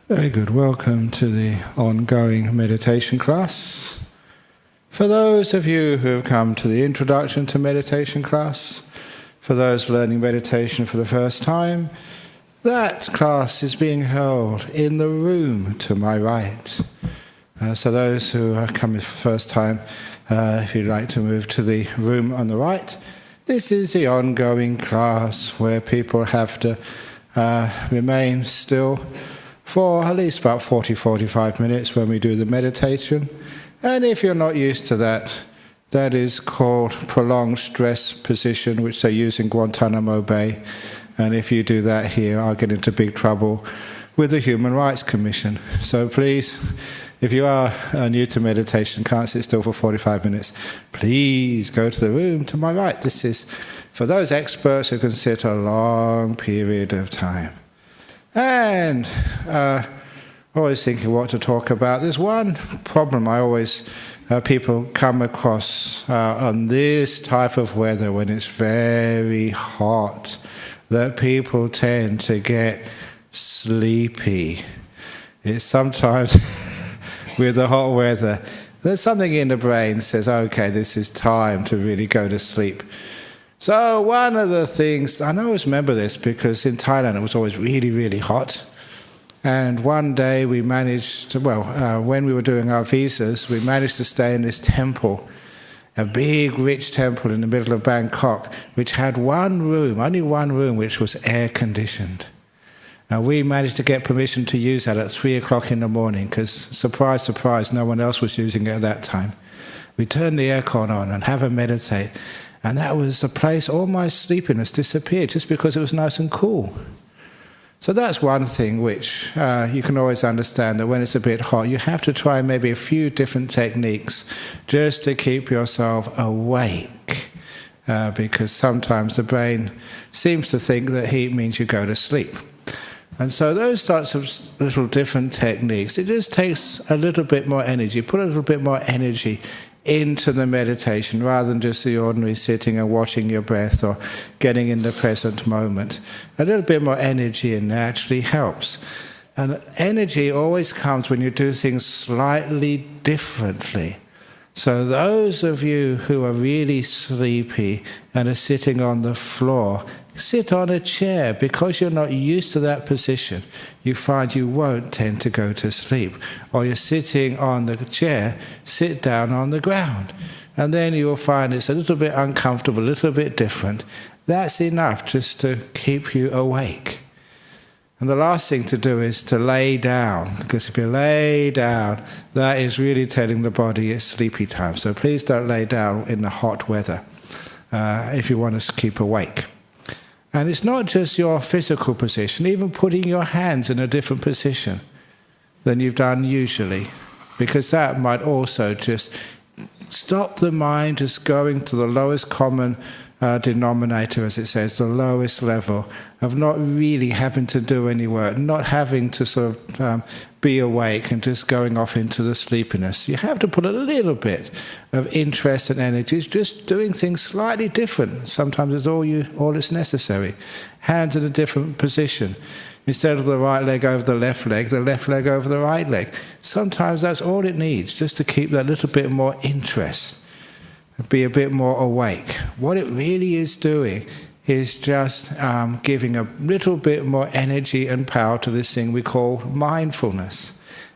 Very good. Welcome to the ongoing meditation class. For those of you who have come to the introduction to meditation class, for those learning meditation for the first time, that class is being held in the room to my right. So those who are coming for the first time, if you'd like to move to the room on the right, this is the ongoing class where people have to remain still for at least about 40-45 minutes when we do the meditation. And if you're not used to that, that is called prolonged stress position, which they use in Guantanamo Bay. And if you do that here, I'll get into big trouble with the Human Rights Commission. So please, if you are new to meditation, can't sit still for 45 minutes, please go to the room to my right. This is for those experts who can sit a long period of time. And always thinking what to talk about. There's one problem I always people come across on this type of weather when it's very hot, that people tend to get sleepy. It's sometimes with the hot weather, there's something in the brain that says, okay, this is time to really go to sleep. So one of the things, I always remember this because in Thailand it was always really, really hot. And one day we managed to, when we were doing our visas, we managed to stay in this temple, a big, rich temple in the middle of Bangkok, which had one room, only one room, which was air-conditioned. And we managed to get permission to use that at 3 o'clock in the morning because, surprise, surprise, no one else was using it at that time. We turned the aircon on and have a meditate. And that was the place all my sleepiness disappeared just because it was nice and cool. So that's one thing which you can always understand, that when it's a bit hot, you have to try maybe a few different techniques just to keep yourself awake. Because sometimes the brain seems to think that heat means you go to sleep. And so those sorts of little different techniques, it just takes a little bit more energy, put a little bit more energy into the meditation rather than just the ordinary sitting and watching your breath or getting in the present moment. A little bit more energy in there actually helps. And energy always comes when you do things slightly differently. So those of you who are really sleepy and are sitting on the floor, sit on a chair. Because you're not used to that position, you find you won't tend to go to sleep. Or you're sitting on the chair, sit down on the ground. And then you will find it's a little bit uncomfortable, a little bit different. That's enough just to keep you awake. And the last thing to do is to lay down, because if you lay down, that is really telling the body it's sleepy time. So please don't lay down in the hot weather if you want to keep awake. And it's not just your physical position, even putting your hands in a different position than you've done usually, because that might also just stop the mind just going to the lowest common denominator, as it says, the lowest level of not really having to do any work, not having to sort of be awake and just going off into the sleepiness. You have to put a little bit of interest and energy, just doing things slightly different. Sometimes it's all that's necessary. Hands in a different position. Instead of the right leg over the left leg over the right leg. Sometimes that's all it needs, just to keep that little bit more interest. Be a bit more awake. What it really is doing is just giving a little bit more energy and power to this thing we call mindfulness.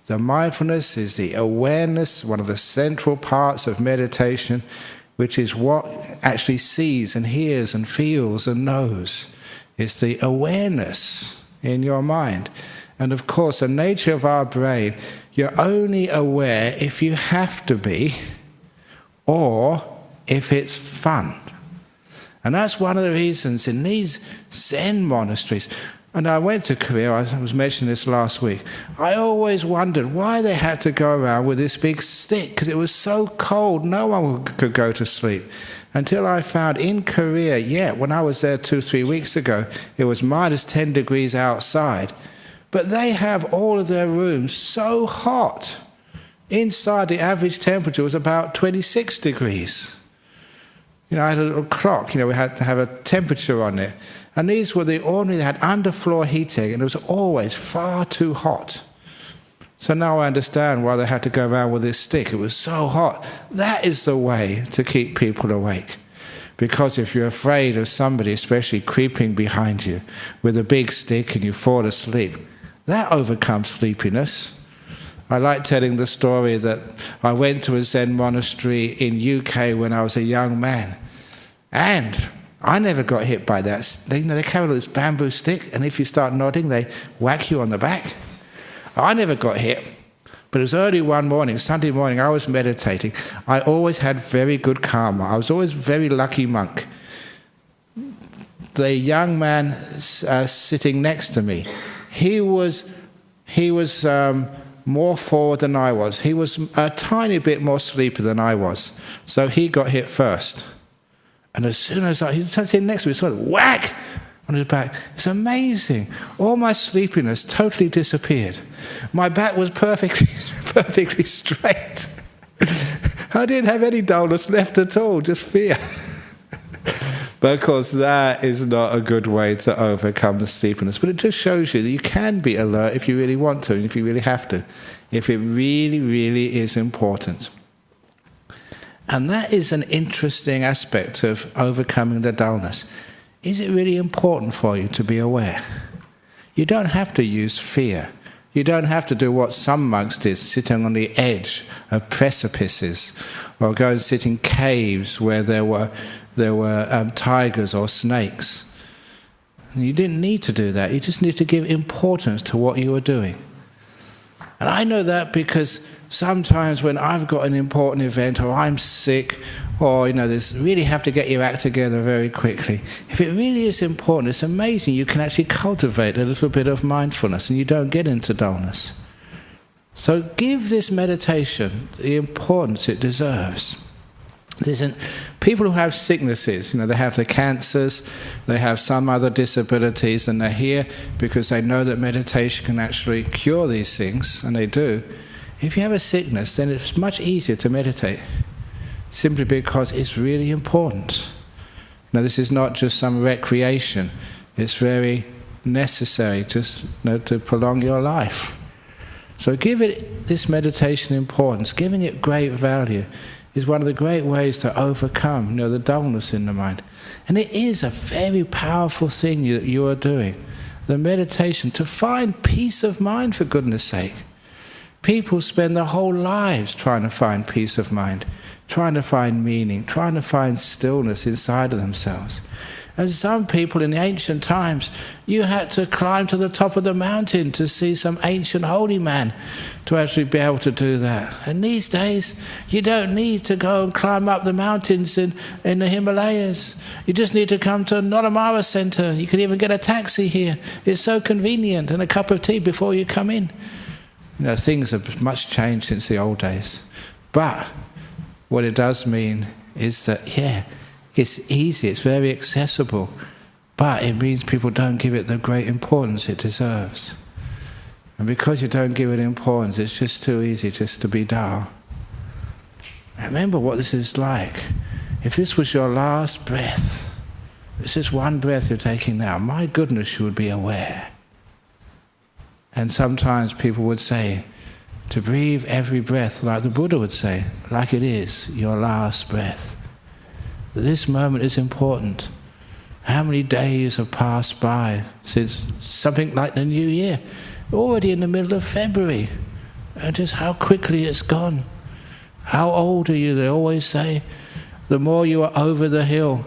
The mindfulness is the awareness, one of the central parts of meditation, which is what actually sees and hears and feels and knows. It's the awareness in your mind. And of course, the nature of our brain, you're only aware if you have to be, or if it's fun. And that's one of the reasons in these Zen monasteries, and I went to Korea, I was mentioning this last week, I always wondered why they had to go around with this big stick, because it was so cold, no one could go to sleep. Until I found in Korea, when I was there 2-3 weeks ago, it was minus 10 degrees outside. But they have all of their rooms so hot. Inside, the average temperature was about 26 degrees. I had a little clock, we had to have a temperature on it. And these were the ordinary, they had underfloor heating, and it was always far too hot. So now I understand why they had to go around with this stick. It was so hot. That is the way to keep people awake. Because if you're afraid of somebody, especially creeping behind you with a big stick and you fall asleep, that overcomes sleepiness. I like telling the story that I went to a Zen monastery in UK when I was a young man. And I never got hit by that. They carry this bamboo stick, and if you start nodding, they whack you on the back. I never got hit. But it was early one morning, Sunday morning, I was meditating. I always had very good karma. I was always a very lucky monk. The young man sitting next to me, he was more forward than I was. He was a tiny bit more sleepy than I was. So he got hit first. And as soon as he was sitting next to me, sort of whack on his back. It's amazing. All my sleepiness totally disappeared. My back was perfectly straight. I didn't have any dullness left at all, just fear. But of course, that is not a good way to overcome the sleepiness. But it just shows you that you can be alert if you really want to, and if you really have to, if it really, really is important. And that is an interesting aspect of overcoming the dullness. Is it really important for you to be aware? You don't have to use fear. You don't have to do what some monks did, sitting on the edge of precipices, or go and sit in caves where there were tigers or snakes. And you didn't need to do that. You just need to give importance to what you were doing. And I know that because sometimes when I've got an important event, or I'm sick, or there's really have to get your act together very quickly, if it really is important, it's amazing you can actually cultivate a little bit of mindfulness and you don't get into dullness. So give this meditation the importance it deserves. People who have sicknesses, they have the cancers, they have some other disabilities, and they're here because they know that meditation can actually cure these things, and they do. If you have a sickness, then it's much easier to meditate, simply because it's really important. Now, this is not just some recreation. It's very necessary to prolong your life. So give it this meditation importance. Giving it great value is one of the great ways to overcome the dullness in the mind. And it is a very powerful thing that you are doing, the meditation, to find peace of mind, for goodness sake. People spend their whole lives trying to find peace of mind, trying to find meaning, trying to find stillness inside of themselves. And some people in the ancient times, you had to climb to the top of the mountain to see some ancient holy man to actually be able to do that. And these days, you don't need to go and climb up the mountains in the Himalayas. You just need to come to a Noramara center. You can even get a taxi here. It's so convenient, and a cup of tea before you come in. Things have much changed since the old days. But what it does mean is that, it's easy, it's very accessible, but it means people don't give it the great importance it deserves. And because you don't give it importance, it's just too easy just to be dull. Remember what this is like. If this was your last breath, this is one breath you're taking now, my goodness, you would be aware. And sometimes people would say, to breathe every breath, like the Buddha would say, like it is your last breath. This moment is important. How many days have passed by since something like the New Year? Already in the middle of February. And just how quickly it's gone. How old are you? They always say, the more you are over the hill,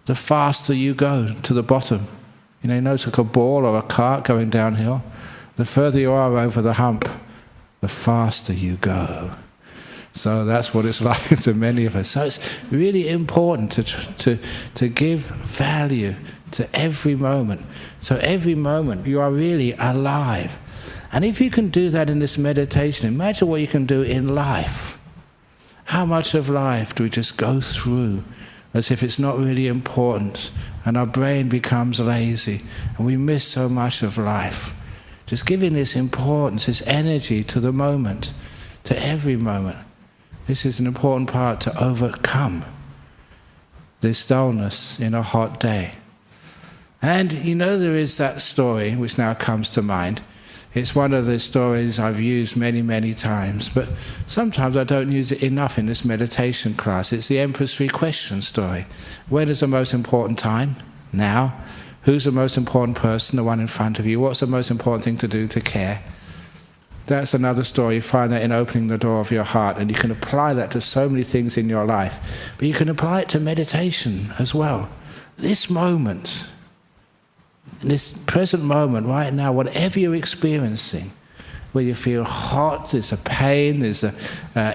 the faster you go to the bottom. It's like a ball or a cart going downhill. The further you are over the hump, the faster you go. So that's what it's like to many of us. So it's really important to give value to every moment. So every moment you are really alive. And if you can do that in this meditation, imagine what you can do in life. How much of life do we just go through as if it's not really important, and our brain becomes lazy and we miss so much of life. Just giving this importance, this energy to the moment, to every moment. This is an important part to overcome this dullness in a hot day. And there is that story which now comes to mind. It's one of the stories I've used many, many times, but sometimes I don't use it enough in this meditation class. It's the Emperor's Three Questions story. When is the most important time? Now. Who's the most important person? The one in front of you. What's the most important thing to do to care? That's another story. You find that in opening the door of your heart, and you can apply that to so many things in your life. But you can apply it to meditation as well. This moment, this present moment, right now, whatever you're experiencing, where you feel hot, there's a pain, there's a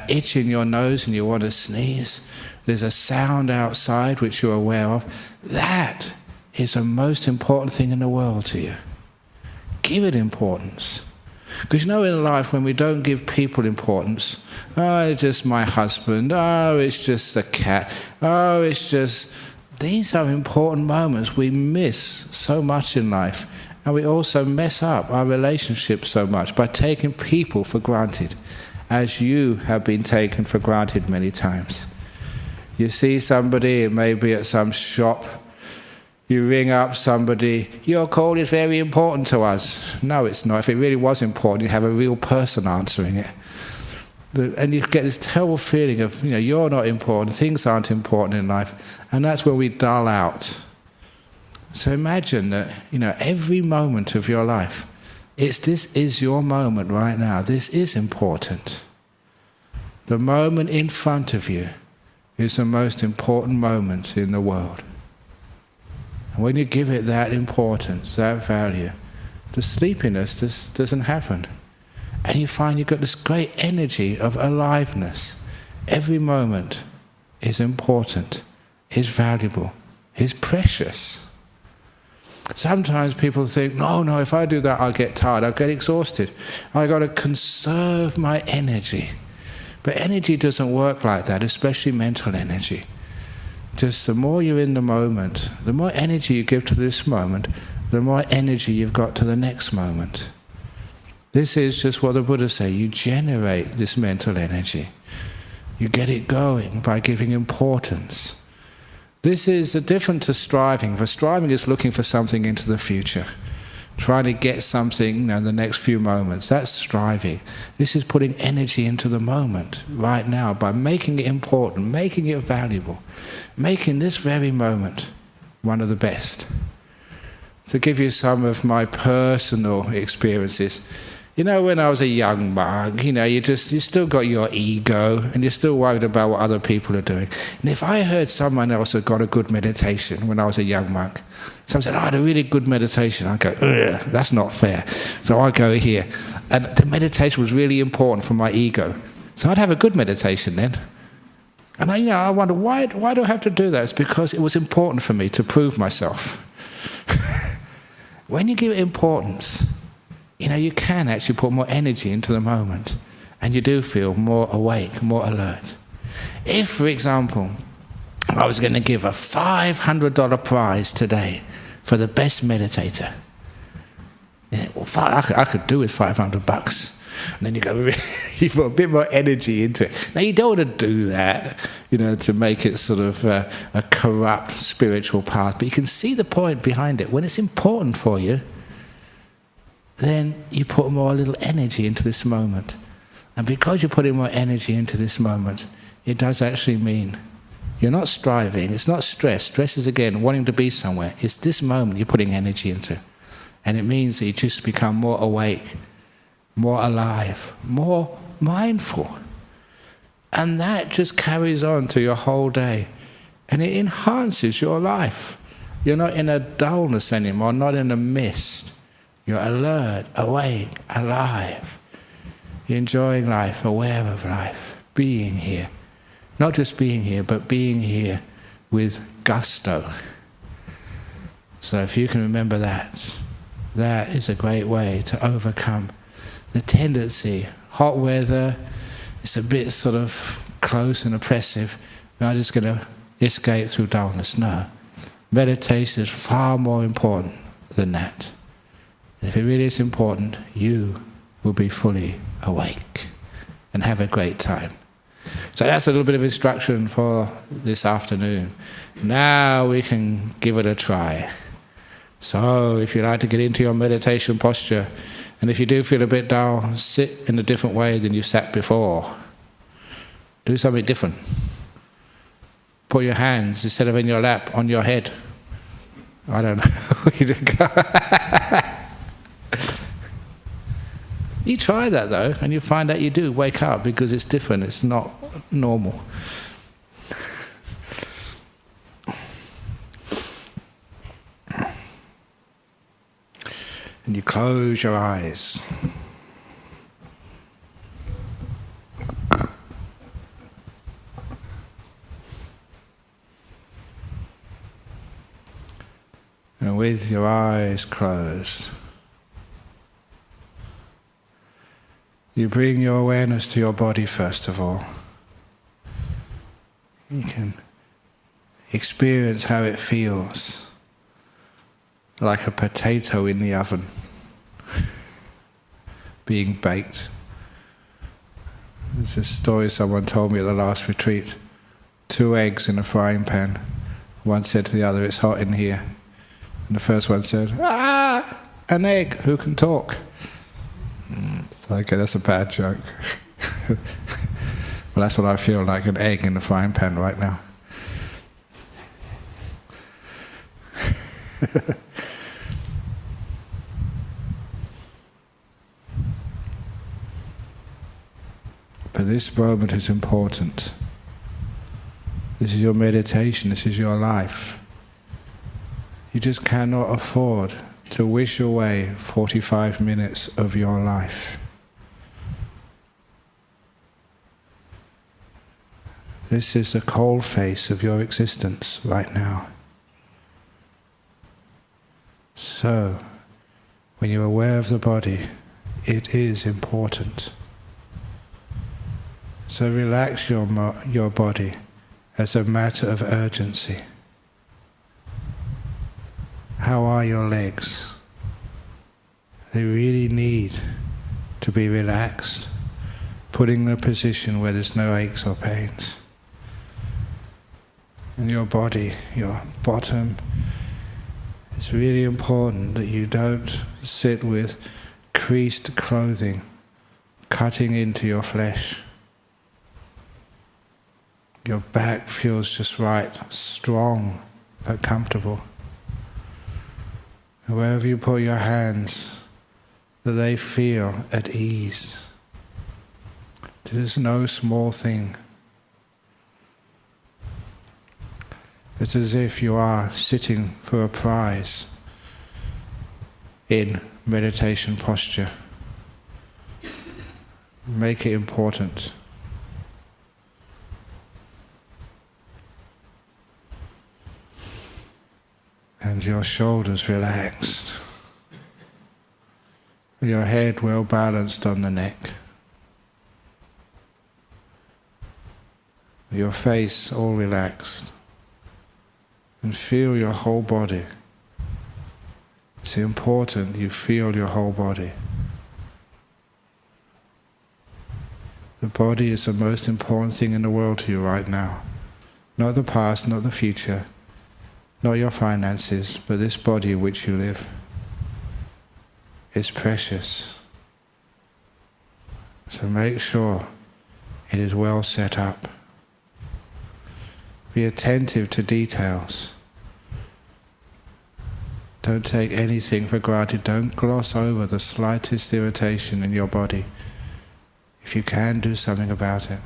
itch in your nose and you want to sneeze, there's a sound outside which you're aware of, that is the most important thing in the world to you. Give it importance. Because in life when we don't give people importance, oh, it's just my husband, oh, it's just the cat, oh, it's just... These are important moments. We miss so much in life. And we also mess up our relationships so much by taking people for granted, as you have been taken for granted many times. You see somebody, it may be at some shop, you ring up somebody, your call is very important to us. No, it's not. If it really was important, you'd have a real person answering it. And you get this terrible feeling of, you're not important, things aren't important in life, and that's where we dull out. So imagine that, every moment of your life, this is your moment right now. This is important. The moment in front of you is the most important moment in the world. And when you give it that importance, that value, the sleepiness just doesn't happen. And you find you've got this great energy of aliveness. Every moment is important, is valuable, is precious. Sometimes people think, no, if I do that I'll get tired, I'll get exhausted. I've got to conserve my energy. But energy doesn't work like that, especially mental energy. Just the more you're in the moment, the more energy you give to this moment, the more energy you've got to the next moment. This is just what the Buddha said. You generate this mental energy. You get it going by giving importance. This is different to striving. For striving is looking for something into the future, trying to get something in the next few moments. That's striving. This is putting energy into the moment right now by making it important, making it valuable, making this very moment one of the best. To give you some of my personal experiences, when I was a young monk, you still got your ego and you're still worried about what other people are doing. And if I heard someone else had got a good meditation when I was a young monk, someone said, I had a really good meditation, I'd go, that's not fair. So I go here. And the meditation was really important for my ego. So I'd have a good meditation then. And I wonder, why do I have to do that? It's because it was important for me to prove myself. When you give it importance, you can actually put more energy into the moment, and you do feel more awake, more alert. If, for example, I was going to give a $500 prize today for the best meditator, I could do with $500. And then you put a bit more energy into it. Now, you don't want to do that, to make it sort of a corrupt spiritual path, but you can see the point behind it. When it's important for you, then you put more little energy into this moment. And because you're putting more energy into this moment, it does actually mean you're not striving, it's not stress. Stress is, again, wanting to be somewhere. It's this moment you're putting energy into. And it means that you just become more awake, more alive, more mindful. And that just carries on to your whole day. And it enhances your life. You're not in a dullness anymore, not in a mist. You're alert, awake, alive. You're enjoying life, aware of life, being here. Not just being here, but being here with gusto. So if you can remember that, that is a great way to overcome the tendency. Hot weather, it's a bit sort of close and oppressive. I'm just going to escape through dullness. No. Meditation is far more important than that. And if it really is important, you will be fully awake and have a great time. So that's a little bit of instruction for this afternoon. Now we can give it a try. So if you'd like to get into your meditation posture And if you do feel a bit dull, sit in a different way than you sat before. Do something different. Put your hands, instead of in your lap, on your head. I don't know. You try that though, and you find that you do wake up because it's different, it's not normal. And you close your eyes. And with your eyes closed, you bring your awareness to your body first of all. You can experience how it feels, like a potato in the oven, being baked. There's a story someone told me at the last retreat. 2 eggs in a frying pan. One said to the other, "It's hot in here." And the first one said, "Ah, an egg, who can talk?" Okay, that's a bad joke. Well, that's what I feel like, an egg in the frying pan right now. But this moment is important. This is your meditation, this is your life. You just cannot afford to wish away 45 minutes of your life. This is the cold face of your existence right now. So, when you're aware of the body, it is important. So relax your body as a matter of urgency. How are your legs? They really need to be relaxed, putting in a position where there's no aches or pains. And your body, your bottom, it's really important that you don't sit with creased clothing cutting into your flesh. Your back feels just right, strong but comfortable. And wherever you put your hands, that they feel at ease. This is no small thing. It's as if you are sitting for a prize in meditation posture. Make it important. And your shoulders relaxed. Your head well balanced on the neck. Your face all relaxed. And feel your whole body. It's important you feel your whole body. The body is the most important thing in the world to you right now. Not the past, not the future, not your finances, but this body in which you live. It's precious. So make sure it is well set up. Be attentive to details. Don't take anything for granted. Don't gloss over the slightest irritation in your body. If you can, do something about it.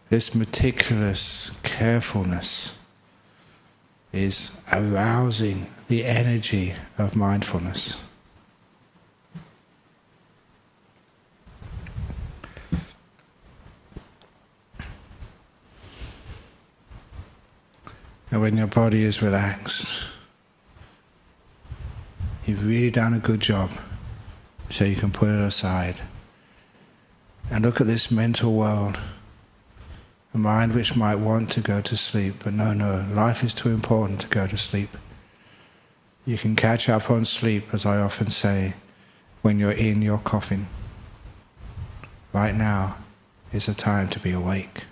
This meticulous carefulness is arousing the energy of mindfulness. And when your body is relaxed, you've really done a good job, so you can put it aside. And look at this mental world, a mind which might want to go to sleep, but no, life is too important to go to sleep. You can catch up on sleep, as I often say, when you're in your coffin. Right now is a time to be awake.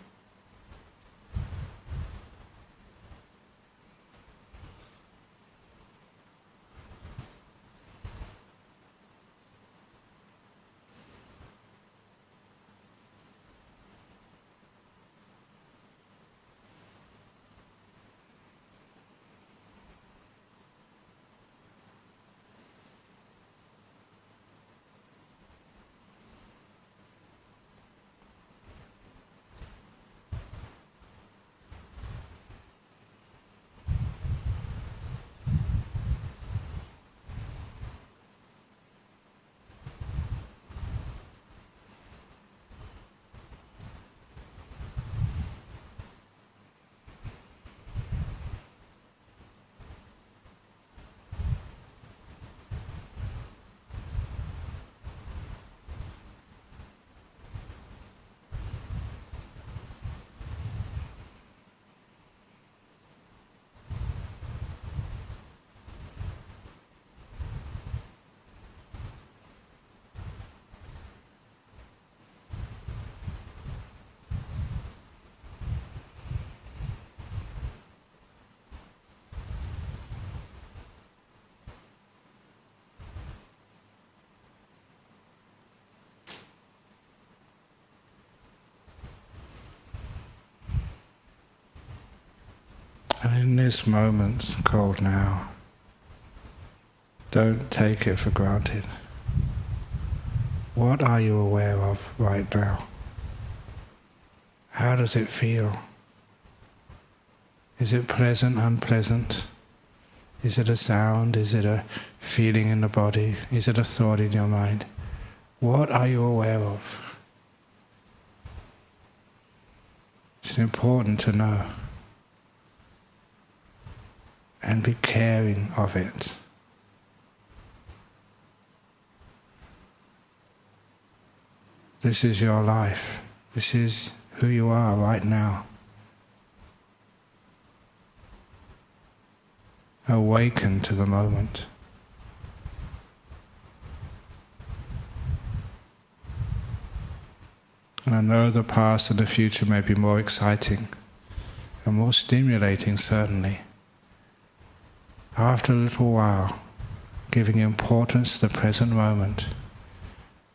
this moment called now. Don't take it for granted. What are you aware of right now? How does it feel? Is it pleasant, unpleasant? Is it a sound? Is it a feeling in the body? Is it a thought in your mind? What are you aware of? It's important to know and be caring of it. This is your life. This is who you are right now. Awaken to the moment. And I know the past and the future may be more exciting and more stimulating, certainly. After a little while, giving importance to the present moment,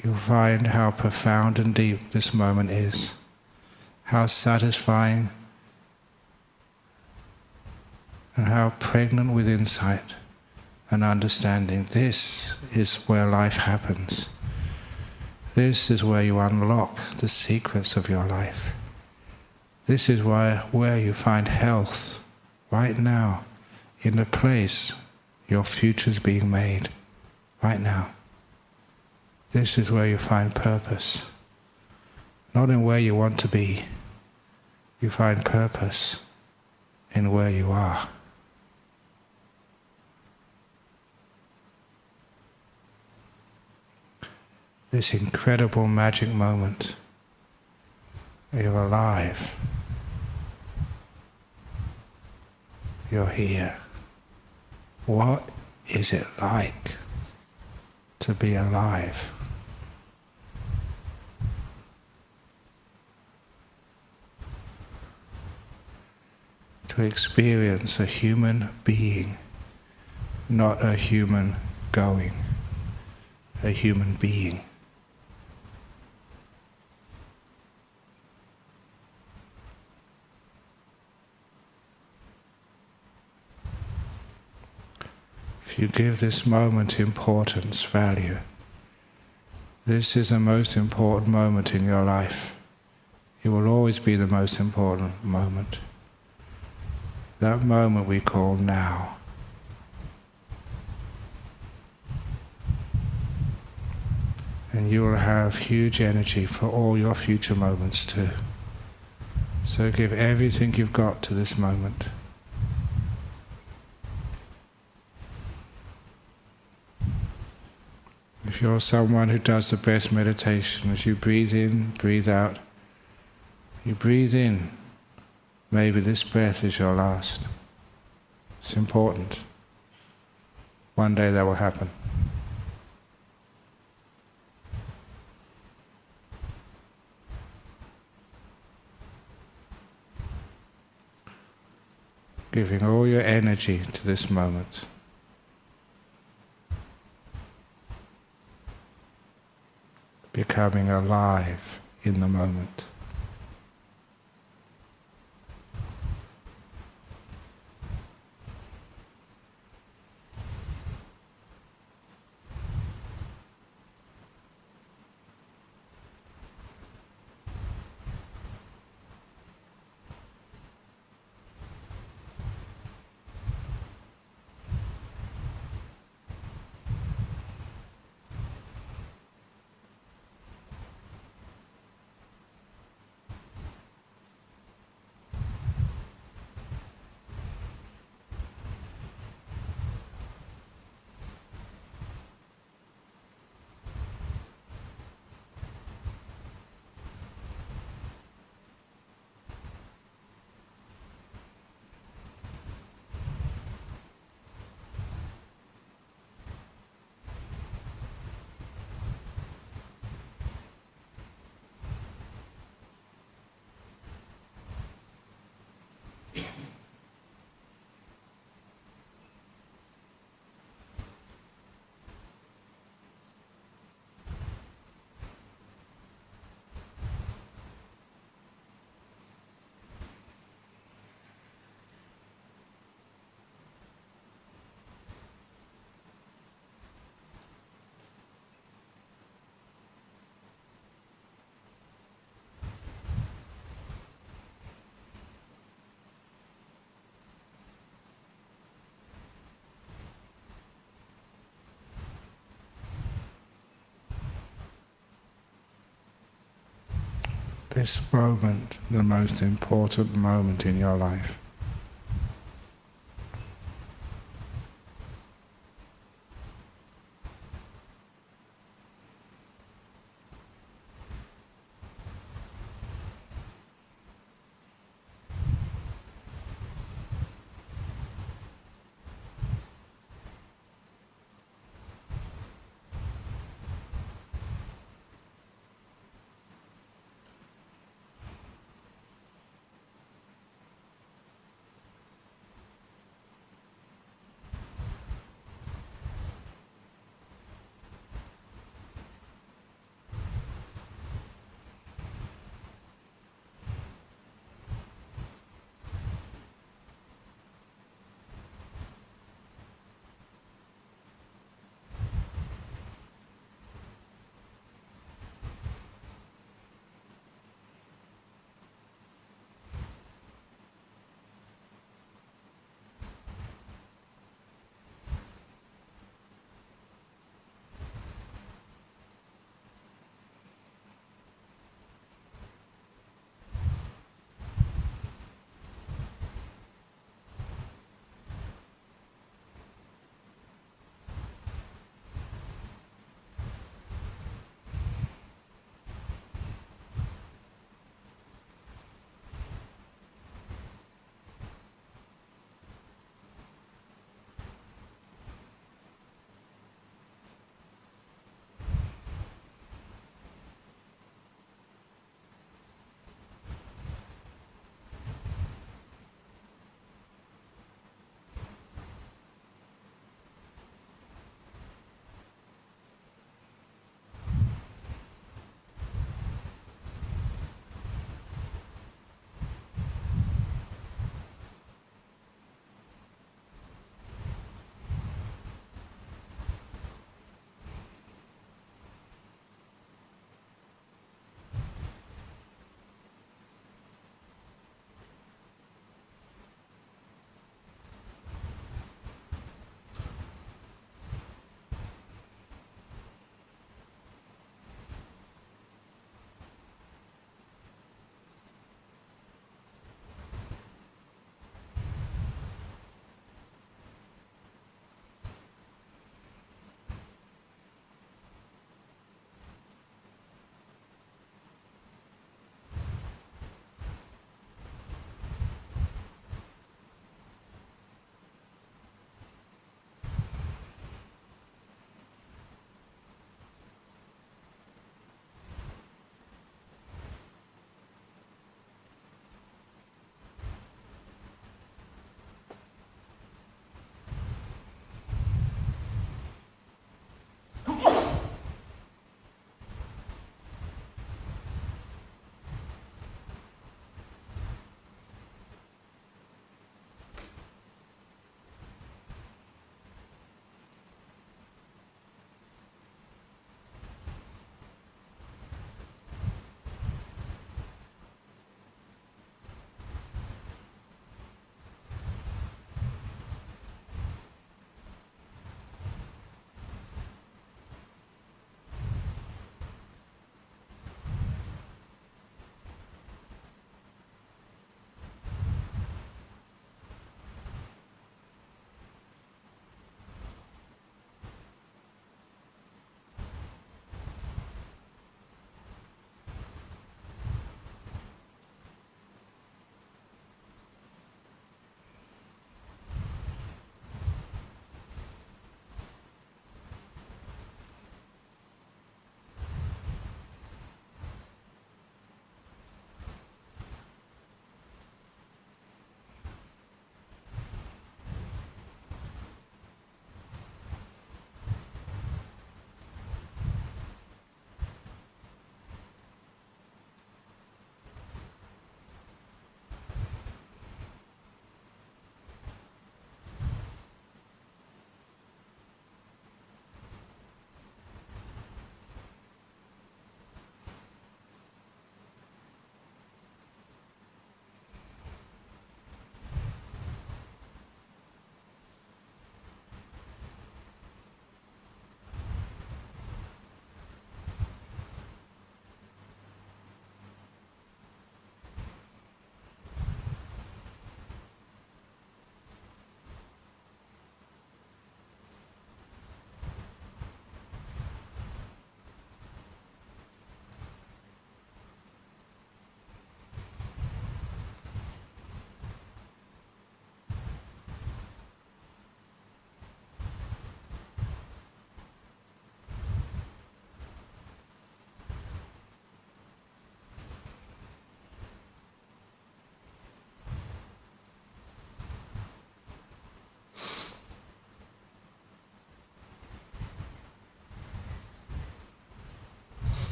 you'll find how profound and deep this moment is, how satisfying and how pregnant with insight and understanding. This is where life happens. This is where you unlock the secrets of your life. This is where you find health right now, in the place your future's being made right now. This is where you find purpose. Not in where you want to be. You find purpose in where you are. This incredible magic moment. You're alive. You're here. What is it like to be alive? To experience a human being, not a human going, a human being. If you give this moment importance, value, this is the most important moment in your life. It will always be the most important moment. That moment we call now. And you will have huge energy for all your future moments too. So give everything you've got to this moment. If you're someone who does the best meditation, as you breathe in, breathe out, you breathe in, maybe this breath is your last. It's important. One day that will happen. Giving all your energy to this moment. Becoming alive in the moment. this moment the most important moment in your life.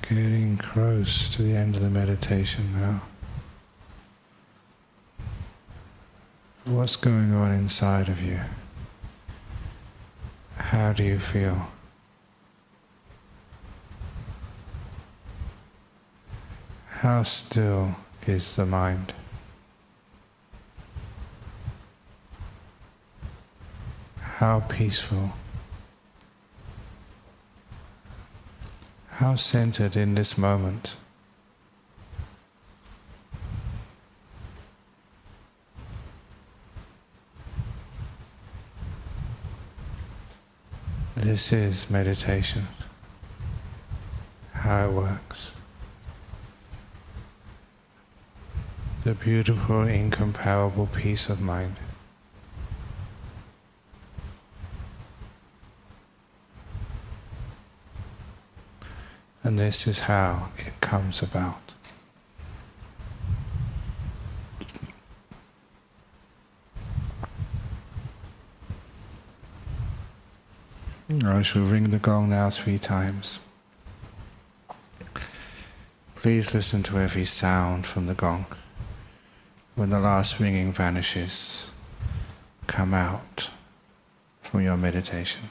Getting close to the end of the meditation now. What's going on inside of you? How do you feel? How still is the mind? How peaceful? How centered in this moment? This is meditation, how it works. The beautiful, incomparable peace of mind. And this is how it comes about. I shall ring the gong now 3 times. Please listen to every sound from the gong. When the last ringing vanishes, come out from your meditation.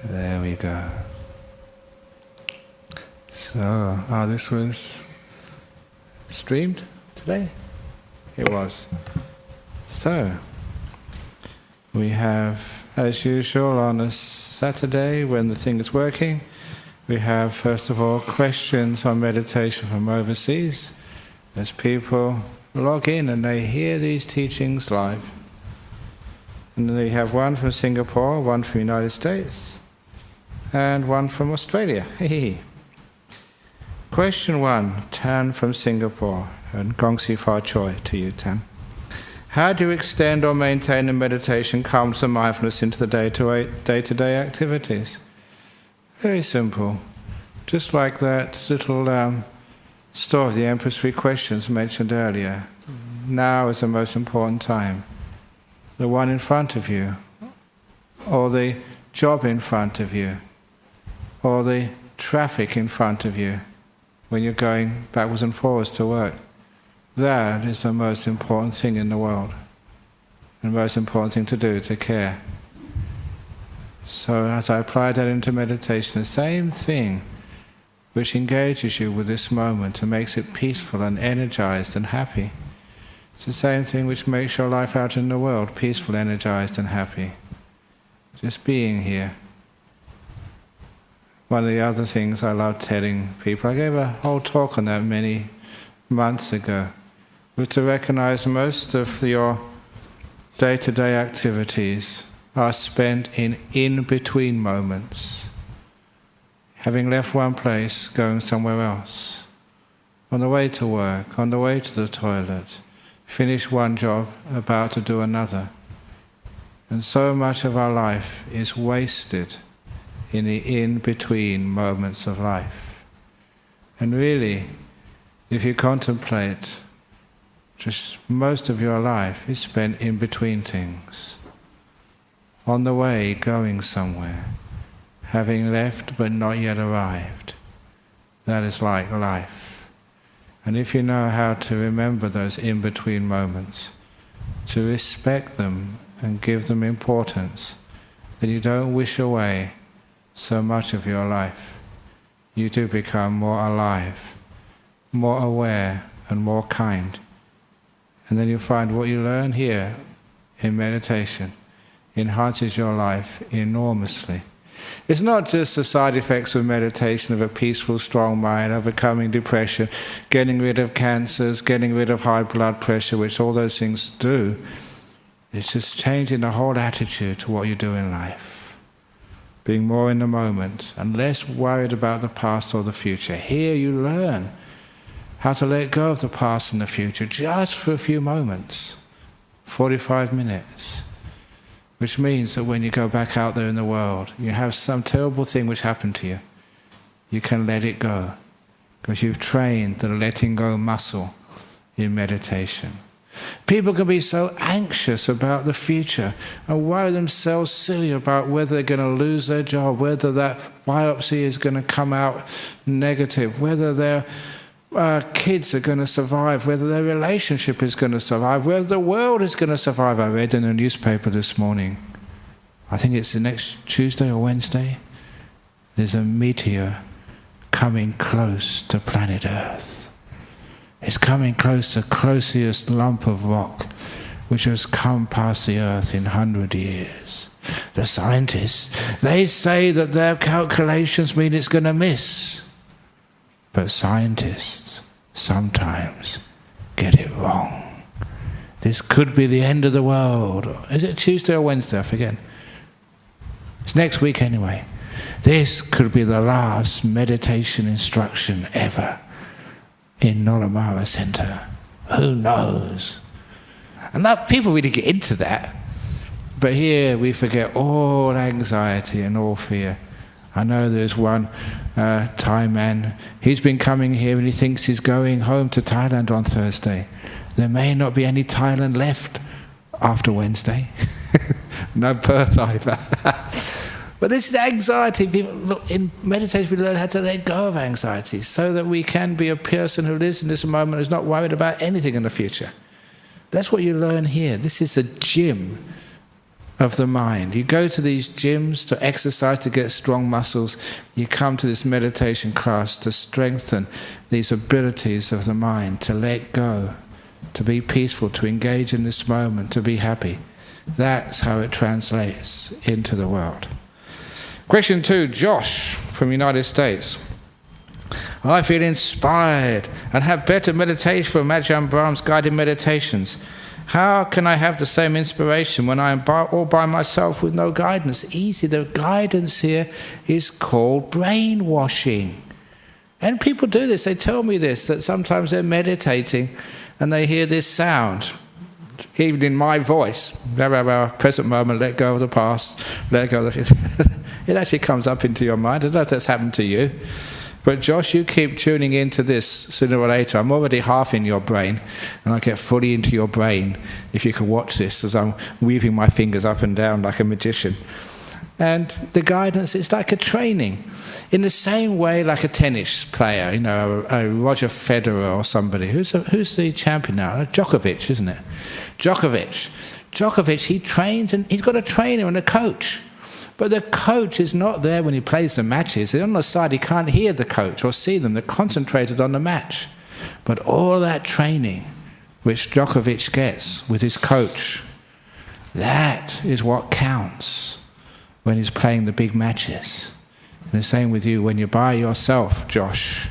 There we go. So, this was streamed today? It was. So, we have, as usual, on a Saturday when the thing is working, we have, first of all, questions on meditation from overseas, as people log in and they hear these teachings live. And then we have one from Singapore, one from the United States, and one from Australia. Question 1, Tan from Singapore, and Gong Si Fa Choi to you, Tan. How do you extend or maintain a meditation, calmness and mindfulness into the day-to-day activities? Very simple. Just like that little story of the Emperor's 3 questions mentioned earlier. Now is the most important time. The one in front of you, or the job in front of you, or the traffic in front of you when you're going backwards and forwards to work. That is the most important thing in the world, and the most important thing to do, to care. So as I apply that into meditation, the same thing which engages you with this moment and makes it peaceful and energized and happy, it's the same thing which makes your life out in the world peaceful, energized and happy. Just being here. One of the other things I love telling people, I gave a whole talk on that many months ago, was to recognize most of your day-to-day activities are spent in in-between moments. Having left one place, going somewhere else. On the way to work, on the way to the toilet, finish one job, about to do another. And so much of our life is wasted in the in-between moments of life. And really, if you contemplate, just most of your life is spent in between things. On the way, going somewhere, having left but not yet arrived. That is like life. And if you know how to remember those in-between moments, to respect them and give them importance, then you don't wish away so much of your life. You do become more alive, more aware and more kind. And then you find what you learn here in meditation enhances your life enormously. It's not just the side effects of meditation, of a peaceful, strong mind, overcoming depression, getting rid of cancers, getting rid of high blood pressure, which all those things do. It's just changing the whole attitude to what you do in life. being more in the moment and less worried about the past or the future. Here you learn how to let go of the past and the future just for a few moments, 45 minutes, which means that when you go back out there in the world, you have some terrible thing which happened to you, you can let it go because you've trained the letting go muscle in meditation. People can be so anxious about the future and worry themselves silly about whether they're going to lose their job, whether that biopsy is going to come out negative, whether their kids are going to survive, whether their relationship is going to survive, whether the world is going to survive. I read in the newspaper this morning, I think it's the next Tuesday or Wednesday, there's a meteor coming close to planet Earth. It's coming close to the closest lump of rock which has come past the Earth in 100 years. The scientists, they say that their calculations mean it's going to miss. But scientists sometimes get it wrong. This could be the end of the world. Is it Tuesday or Wednesday? I forget. It's next week anyway. This could be the last meditation instruction ever in Nolamara Center. Who knows? And now people really get into that. But here we forget all anxiety and all fear. I know there's one Thai man, he's been coming here and he thinks he's going home to Thailand on Thursday. There may not be any Thailand left after Wednesday. No Perth either. But this is anxiety. People, look, in meditation we learn how to let go of anxiety so that we can be a person who lives in this moment, who's not worried about anything in the future. That's what you learn here. This is a gym of the mind. You go to these gyms to exercise, to get strong muscles. You come to this meditation class to strengthen these abilities of the mind, to let go, to be peaceful, to engage in this moment, to be happy. That's how it translates into the world. Question 2, Josh from the United States. I feel inspired and have better meditation from Ajahn Brahm's guided meditations. How can I have the same inspiration when I am all by myself with no guidance? Easy. The guidance here is called brainwashing. And people do this. They tell me this, that sometimes they're meditating and they hear this sound, even in my voice. Present moment, let go of the past, let go of the... It actually comes up into your mind. I don't know if that's happened to you. But Josh, you keep tuning into this sooner or later. I'm already half in your brain, and I get fully into your brain if you can watch this as I'm weaving my fingers up and down like a magician. And the guidance is like a training. In the same way like a tennis player, you know, a Roger Federer or somebody. Who's the champion now? Djokovic, isn't it? Djokovic, he trains, and he's got a trainer and a coach. But the coach is not there when he plays the matches. On the side, he can't hear the coach or see them. They're concentrated on the match. But all that training which Djokovic gets with his coach, that is what counts when he's playing the big matches. And the same with you when you're by yourself, Josh.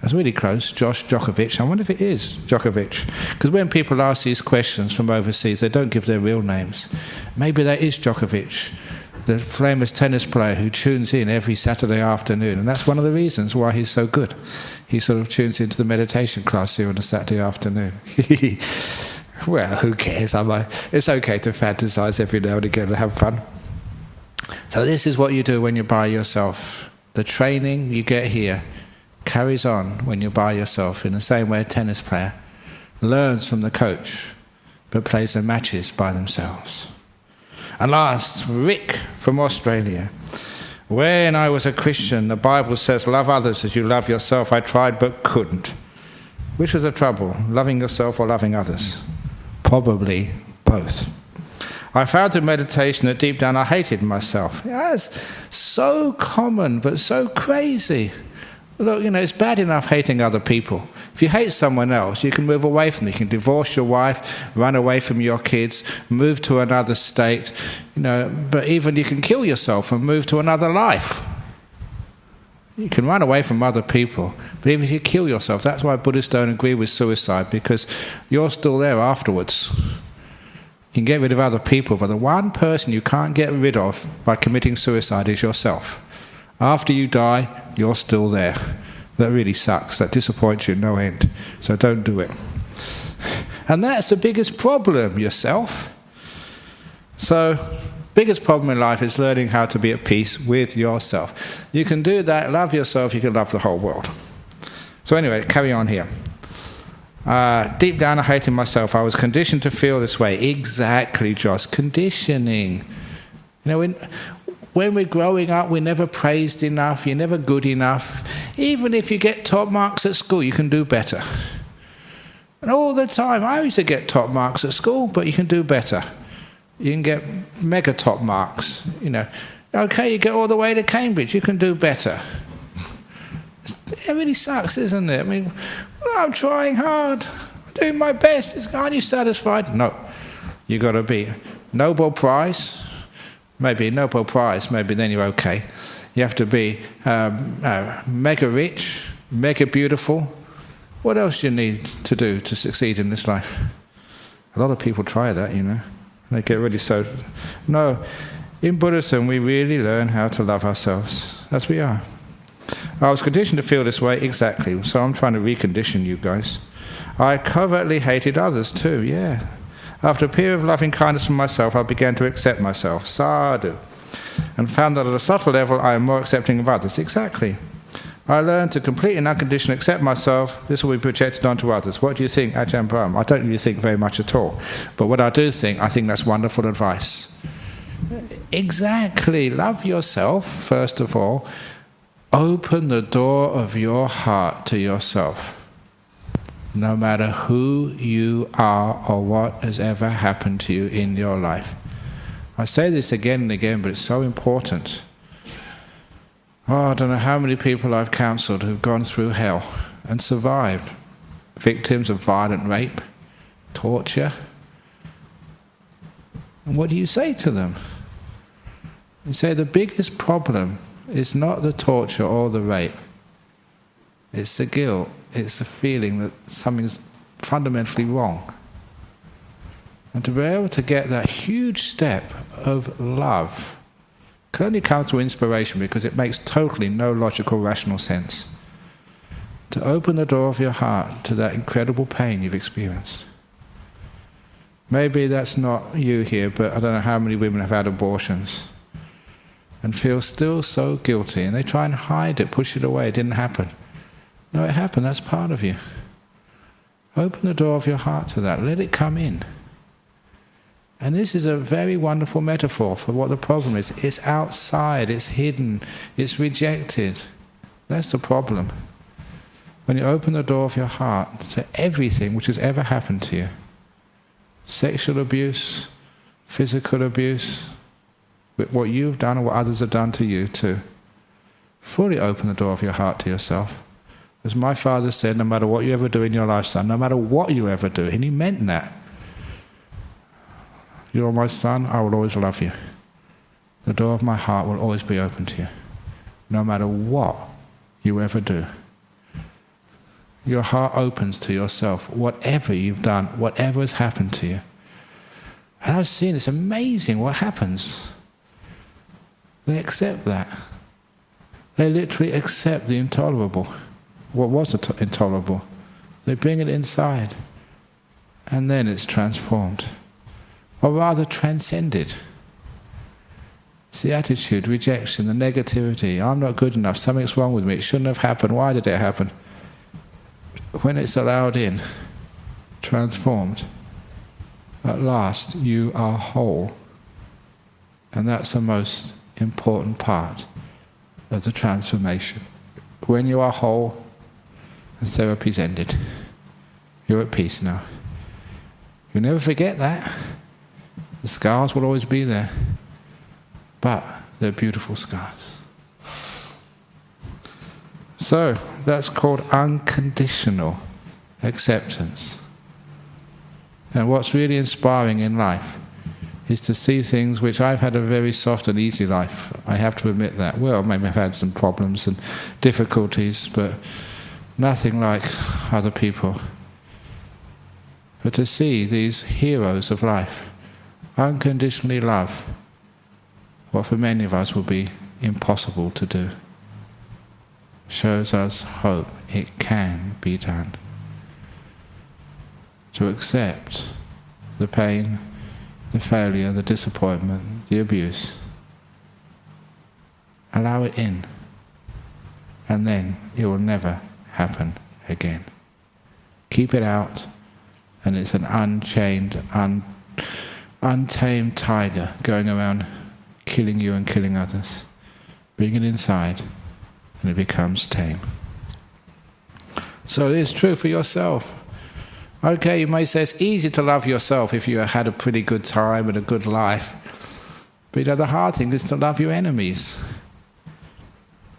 That's really close, Josh Djokovic. I wonder if it is Djokovic. Because when people ask these questions from overseas, they don't give their real names. Maybe that is Djokovic, the famous tennis player who tunes in every Saturday afternoon. And that's one of the reasons why he's so good. He sort of tunes into the meditation class here on a Saturday afternoon. Well, who cares? It's okay to fantasize every now and again and have fun. So this is what you do when you're by yourself. The training you get here carries on when you're by yourself, in the same way a tennis player learns from the coach but plays their matches by themselves. And last, Rick from Australia. When I was a Christian, the Bible says, love others as you love yourself. I tried but couldn't. Which was the trouble, loving yourself or loving others? Probably both. I found in meditation that deep down I hated myself. That's so common but so crazy. Look, it's bad enough hating other people. If you hate someone else, you can move away from them. You can divorce your wife, run away from your kids, move to another state, but even you can kill yourself and move to another life. You can run away from other people, but even if you kill yourself, that's why Buddhists don't agree with suicide, because you're still there afterwards. You can get rid of other people, but the one person you can't get rid of by committing suicide is yourself. After you die, you're still there. That really sucks. That disappoints you no end. So don't do it. And that's the biggest problem, yourself. So, biggest problem in life is learning how to be at peace with yourself. You can do that, love yourself, you can love the whole world. So anyway, carry on here. Deep down I hated myself. I was conditioned to feel this way. Exactly, Josh. Conditioning. You know, when we're growing up, we're never praised enough, you're never good enough. Even if you get top marks at school, you can do better. And all the time, I used to get top marks at school, but you can do better. You can get mega top marks, you know. Okay, you get all the way to Cambridge, you can do better. It really sucks, isn't it? I mean, I'm trying hard, I'm doing my best. Aren't you satisfied? No. You've got to be Nobel Prize, maybe Nobel Prize, maybe then you're okay. You have to be mega rich, mega beautiful. What else do you need to do to succeed in this life? A lot of people try that, you know. They get really so... No, in Buddhism we really learn how to love ourselves as we are. I was conditioned to feel this way, exactly, so I'm trying to recondition you guys. I covertly hated others too, yeah. After a period of loving kindness for myself, I began to accept myself, sadhu, and found that at a subtle level I am more accepting of others, exactly. I learned to completely and unconditionally accept myself. This will be projected onto others. What do you think, Ajahn Brahm? I don't really think very much at all. But what I do think, I think that's wonderful advice. Exactly. Love yourself, first of all. Open the door of your heart to yourself. No matter who you are or what has ever happened to you in your life. I say this again and again, but it's so important. Oh, I don't know how many people I've counselled who've gone through hell and survived. Victims of violent rape, torture. And what do you say to them? You say the biggest problem is not the torture or the rape. It's the guilt. It's the feeling that something's fundamentally wrong. And to be able to get that huge step of love can only come through inspiration, because it makes totally no logical, rational sense. To open the door of your heart to that incredible pain you've experienced. Maybe that's not you here, but I don't know how many women have had abortions and feel still so guilty, and they try and hide it, push it away. It didn't happen. No, it happened. That's part of you. Open the door of your heart to that. Let it come in. And this is a very wonderful metaphor for what the problem is. It's outside, it's hidden, it's rejected. That's the problem. When you open the door of your heart to everything which has ever happened to you, sexual abuse, physical abuse, what you've done and what others have done to you too, fully open the door of your heart to yourself. As my father said, no matter what you ever do in your lifetime, no matter what you ever do, and he meant that. You're my son, I will always love you. The door of my heart will always be open to you, no matter what you ever do. Your heart opens to yourself, whatever you've done, whatever has happened to you. And I've seen, it's amazing what happens. They accept that. They literally accept the intolerable. What was intolerable? They bring it inside, and then it's transformed. Or rather transcended. It's the attitude, rejection, the negativity. I'm not good enough, something's wrong with me, it shouldn't have happened, why did it happen? When it's allowed in, transformed, at last you are whole. And that's the most important part of the transformation. When you are whole, the therapy's ended. You're at peace now. You'll never forget that. The scars will always be there, but they're beautiful scars. So, that's called unconditional acceptance. And what's really inspiring in life is to see things which I've had a very soft and easy life. I have to admit that. Well, maybe I've had some problems and difficulties, but nothing like other people. But to see these heroes of life, unconditionally love what for many of us will be impossible to do. Shows us hope. It can be done. To accept the pain, the failure, the disappointment, the abuse. Allow it in, and then it will never happen again. Keep it out, and it's an unchained, untamed tiger going around killing you and killing others. Bring it inside, and it becomes tame. So it is true for yourself. Okay, you may say it's easy to love yourself if you had a pretty good time and a good life. But the hard thing is to love your enemies.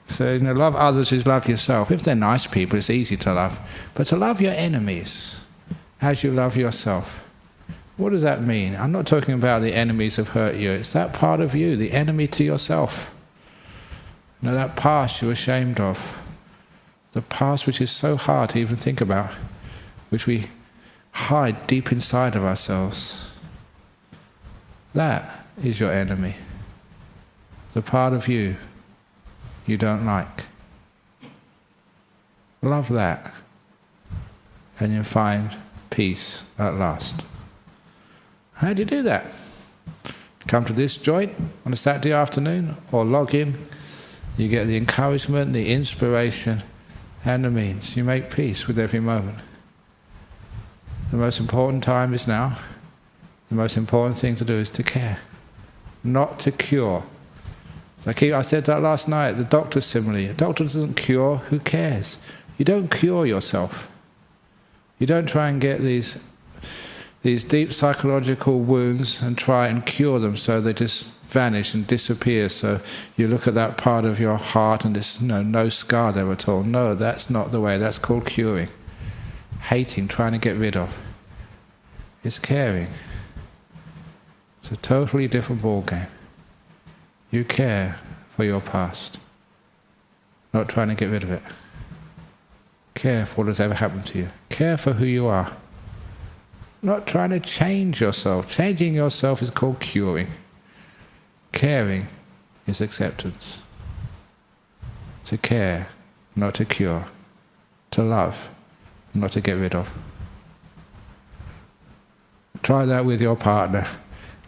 So love others is love yourself. If they're nice people, it's easy to love. But to love your enemies as you love yourself, what does that mean? I'm not talking about the enemies who've hurt you. It's that part of you, the enemy to yourself. That past you're ashamed of. The past which is so hard to even think about, which we hide deep inside of ourselves. That is your enemy. The part of you you don't like. Love that, and you'll find peace at last. How do you do that? Come to this joint on a Saturday afternoon, or log in. You get the encouragement, the inspiration, and the means. You make peace with every moment. The most important time is now. The most important thing to do is to care, not to cure. I said that last night, the doctor's simile. A doctor doesn't cure, who cares? You don't cure yourself. You don't try and get these deep psychological wounds and try and cure them so they just vanish and disappear. So you look at that part of your heart and there's no scar there at all. No, that's not the way. That's called curing. Hating, trying to get rid of. It's caring. It's a totally different ballgame. You care for your past, not trying to get rid of it. Care for what has ever happened to you. Care for who you are. Not trying to change yourself. Changing yourself is called curing. Caring is acceptance. To care, not to cure. To love, not to get rid of. Try that with your partner.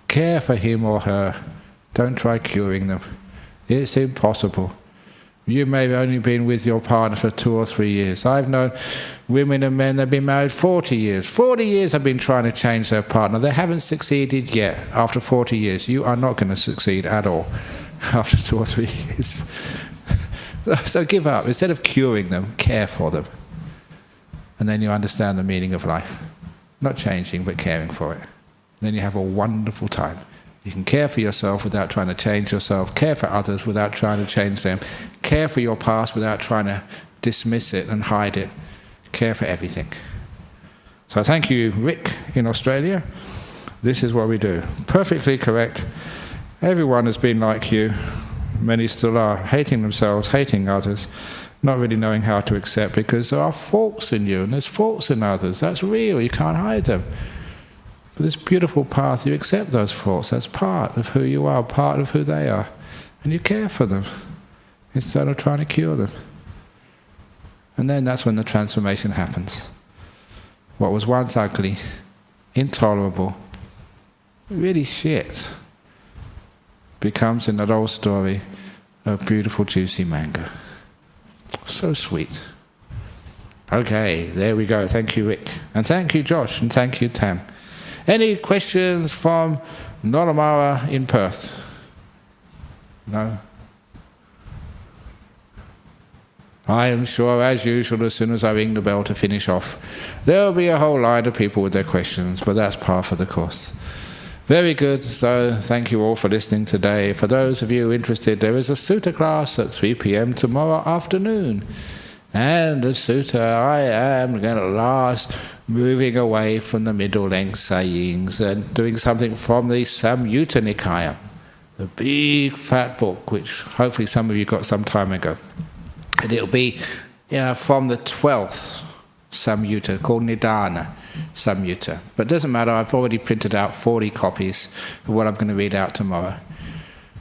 Care for him or her. Don't try curing them. It's impossible. You may have only been with your partner for 2 or 3 years. I've known women and men that have been married 40 years. 40 years have been trying to change their partner. They haven't succeeded yet. After 40 years, you are not going to succeed at all after 2 or 3 years. So give up. Instead of curing them, care for them. And then you understand the meaning of life. Not changing, but caring for it. Then you have a wonderful time. You can care for yourself without trying to change yourself, care for others without trying to change them, care for your past without trying to dismiss it and hide it, care for everything. So thank you, Rick, in Australia. This is what we do. Perfectly correct. Everyone has been like you. Many still are, hating themselves, hating others, not really knowing how to accept, because there are faults in you and there's faults in others. That's real, you can't hide them. But this beautiful path, you accept those faults. That's part of who you are, part of who they are. And you care for them instead of trying to cure them. And then that's when the transformation happens. What was once ugly, intolerable, really shit, becomes, in that old story, a beautiful juicy mango. So sweet. Okay, there we go. Thank you, Rick. And thank you, Josh. And thank you, Tam. Any questions from Noramara in Perth? No? I am sure, as usual, as soon as I ring the bell to finish off, there will be a whole line of people with their questions, but that's par for the course. Very good, so thank you all for listening today. For those of you interested, there is a sutta class at 3 p.m. tomorrow afternoon. And the sutta, I am going to last moving away from the middle-length sayings and doing something from the Samyutta Nikaya, the big fat book, which hopefully some of you got some time ago. And it'll be from the 12th Samyutta, called Nidana. Samyutta. But it doesn't matter, I've already printed out 40 copies of what I'm going to read out tomorrow.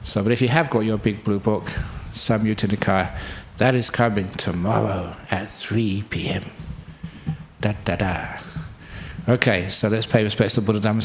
So, but if you have got your big blue book, Samyutta Nikaya, that is coming tomorrow at 3 p.m. Da da da. Okay, so let's pay respects to Buddha Dhamma